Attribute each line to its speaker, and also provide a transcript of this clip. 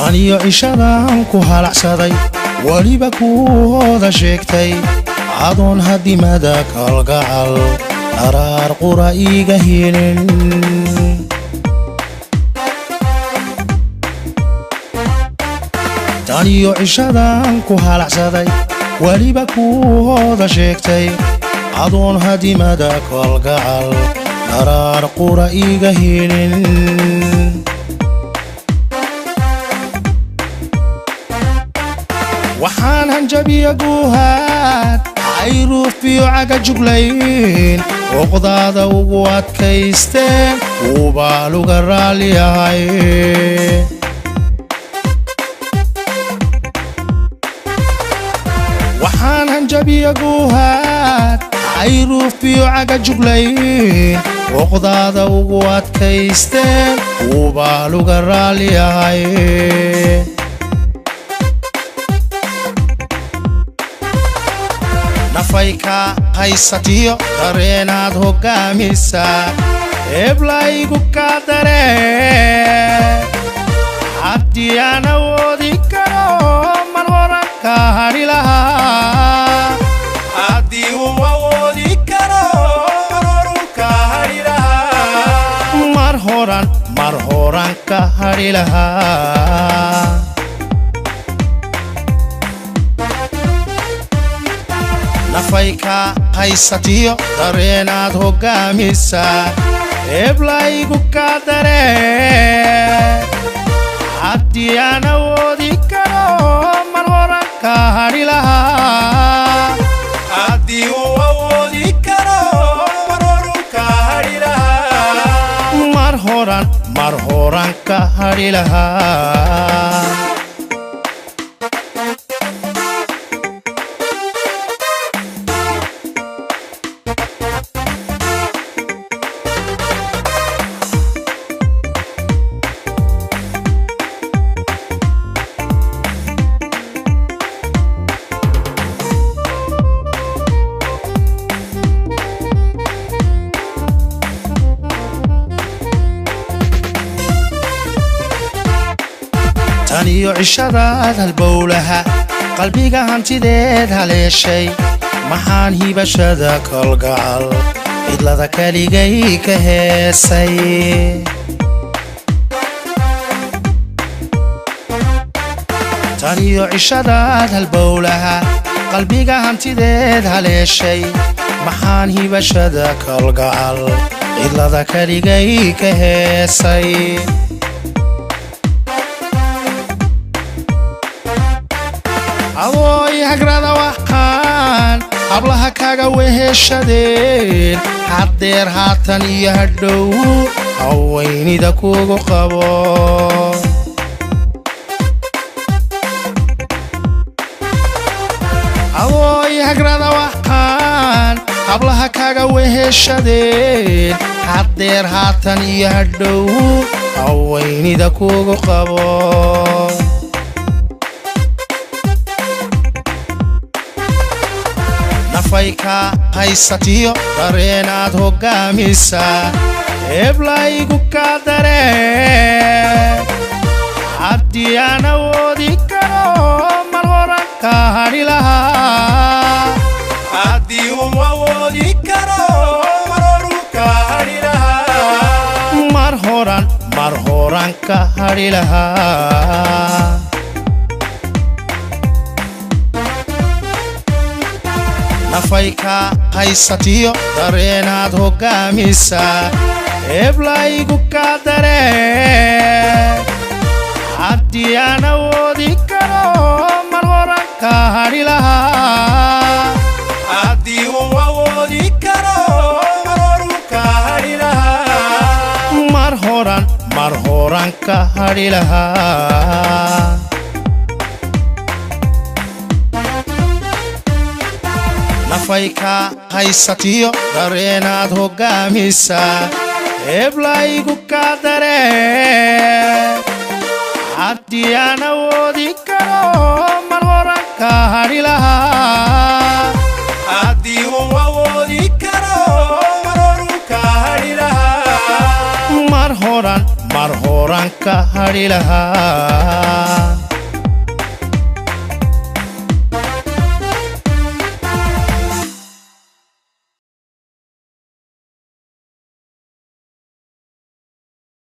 Speaker 1: taniyo ishadan ku halacsaday waliba ku hooda sheegtay adoon hadimada kalgacal araar qura iga helin taniyo ishadan ku halacsaday waliba ku hooda sheegtay adoon hadimada kalgacal araar qura iga helin waxaan hanjabiya guuhaad ayruuf iyo caga juglayn oqdaada ugu adkaysteen ubaa luga raaliyahay waxaan hanjabiya guuhaad ayruuf iyo caga juglayn oqdaada ugu adkaysteen ubaa luga raaliyahay nafayka haysatiyo dareenaad hogaamisa eblaygu ka dareen haddii aan awoodi karo mar horan ka hadhi lahaa haddii uu awoodi karo mar horun ka hadhi lahaa mar horan ka hadhi lahaa nafayka haysatiyo dareenaad hogaamisa eblaygu ka dareen haddii aan awoodi karo mar horan ka hadhi lahaa haddii uu awoodi karo mar horun ka hadhi lahaa mar horan ka hadhi lahaa taniyo cishadaad halbowlaha qalbiga hantideed haleeshay maxaan hibashada kalgacal cidlada kaligay ka heesay taniyo cishadaad halbowlaha qalbiga hantideed haleeshay maxaan hibashada kalgacal cidlada kaligay ka heesay adooy hagrada waxaan hablaha kaga weheshadeen haddeer haatan iyo hadhow haweynida kugu qabo adooy hagrada waxaan hablaha kaga weheshadeen haddeer haatan iyo hadhow haweynida kugu qabo nafayka haysatiyo dareenaad hogaamisa eblaygu ka dareen haddii aan awoodi karo mar horan ka hadhi lahaa haddii uu awoodi karo mar horun ka hadhi lahaa mar horan ka hadhi lahaa nafayka haysatiyo dareenaad hogaamisa eblaygu ka dareen haddii aan awoodi karo mar horan ka hadhi lahaa haddii uu awoodi karo mar horun ka hadhi lahaa mar horan ka hadhi lahaa nafayka haysatiyo dareenaad hogaamisa eblaygu ka dareen haddii aan awoodi karo mar horan ka hadhi lahaa haddii uu awoodi karo mar horun ka hadhi lahaa mar horan ka hadhi lahaa